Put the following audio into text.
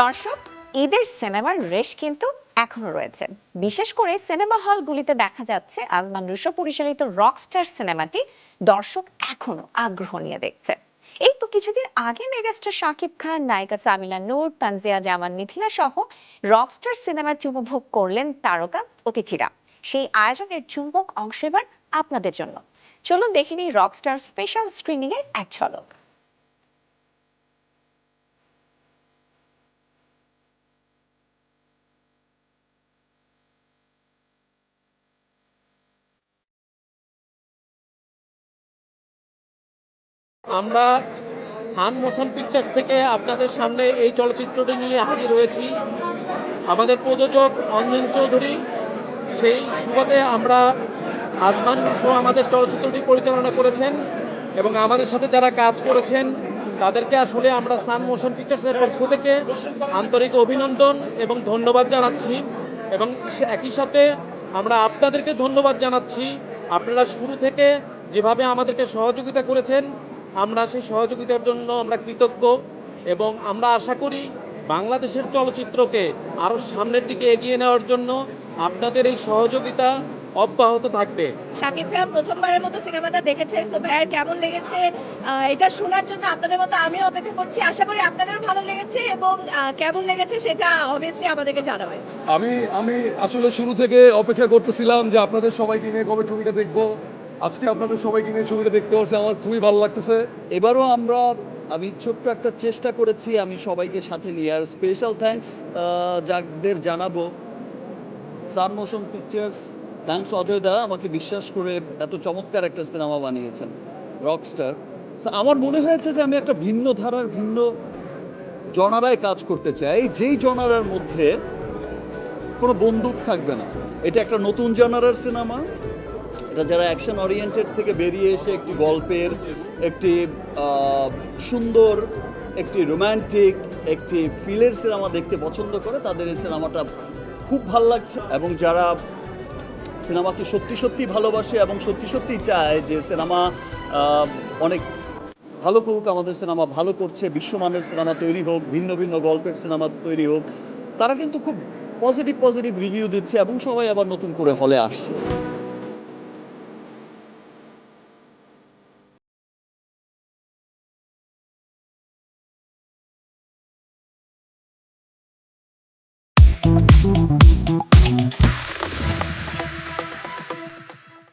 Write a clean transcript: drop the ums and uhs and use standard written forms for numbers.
দর্শক, ঈদের সিনেমার রেশ কিন্তু এখনো রয়েছে। বিশেষ করে সিনেমা হলগুলিতে দেখা যাচ্ছে আজমান রুশো পরিচালিত রকস্টার সিনেমাটি দর্শক এখনো আগ্রহ নিয়ে দেখছে। এই তো কিছুদিন আগে মেগাস্টার শাকিব খান, নায়িকা সামিলা নূর, তানজিয়া জামান মিথিলা সহ রকস্টার সিনেমাটি উপভোগ করলেন তারকা অতিথিরা। সেই আয়োজনের চুম্বক অংশ এবার আপনাদের জন্য। চলুন দেখে নিই রকস্টার স্পেশাল স্ক্রিনিং এর এক ঝলক। আমরা সান মোশন পিকচার্স থেকে আপনাদের সামনে এই চলচ্চিত্রটি নিয়ে হাজির হয়েছি। আমাদের প্রযোজক অঞ্জন চৌধুরী, সেই সুবাদে আমরা আজমান শো আমাদের চলচ্চিত্রটি পরিচালনা করেছেন এবং আমাদের সাথে যারা কাজ করেছেন তাদেরকে আসলে আমরা সান মোশন পিকচার্সের পক্ষ থেকে আন্তরিক অভিনন্দন এবং ধন্যবাদ জানাচ্ছি। এবং একই সাথে আমরা আপনাদেরকে ধন্যবাদ জানাচ্ছি। আপনারা শুরু থেকে যেভাবে আমাদেরকে সহযোগিতা করেছেন, আমরা সেই সহযোগিতার জন্য আমরা কৃতজ্ঞ এবং আমরা আশা করি বাংলাদেশের চলচ্চিত্রকে আরও সামনের দিকে এগিয়ে নেওয়ার জন্য আপনাদের এই সহযোগিতা অব্যাহত থাকবে। শাকিব খান প্রথমবারের মতো সিনেমাটা দেখেছে, তো ভাইয়ার কেমন লেগেছে এটা শোনার জন্য আপনাদের মতো আমিও অপেক্ষা করছি। আশা করি আপনাদেরও ভালো লেগেছে এবং কেমন লেগেছে সেটা অবভিয়াসলি আমাদেরকে জানাবেন। আমি আমি আসলে শুরু থেকে অপেক্ষা করতেছিলাম যে আপনাদের সবাইকে নিয়ে কবে ছবিটা দেখবো। আজকে আপনাদের সবাইকে নিয়ে ছবিটা দেখতে পারছি, আমার খুবই ভালো লাগতেছে। এবারও আমি ছোট্ট একটা চেষ্টা করেছি আমি সবাইকে সাথে নিয়ে, আর স্পেশাল থ্যাঙ্কস যাদের জানাবো, সান মোশন পিকচার্স, থ্যাঙ্কস অজয় দা, আমাকে বিশ্বাস করে এত চমৎকার একটা সিনেমা বানিয়েছেন রকস্টার। আমার মনে হয়েছে যে আমি একটা ভিন্ন ধারার, ভিন্ন জনারায় কাজ করতে চাই, যেই জনারার মধ্যে কোনো বন্দুক থাকবে না। এটা একটা নতুন জনারার সিনেমা। এটা যারা অ্যাকশন ওরিয়েন্টেড থেকে বেরিয়ে এসে একটি গল্পের, একটি সুন্দর, একটি রোম্যান্টিক, একটি ফিলের সিনেমা দেখতে পছন্দ করে, তাদের এই সিনেমাটা খুব ভাল লাগছে। এবং যারা সিনেমাকে সত্যি সত্যি ভালোবাসে এবং সত্যি সত্যি চায় যে সিনেমা অনেক ভালো করুক, আমাদের সিনেমা ভালো করছে, বিশ্বমানের সিনেমা তৈরি হোক, ভিন্ন ভিন্ন গল্পের সিনেমা তৈরি হোক, তারা কিন্তু খুব পজিটিভ রিভিউ দিচ্ছে এবং সবাই আবার নতুন করে হলে আসছে।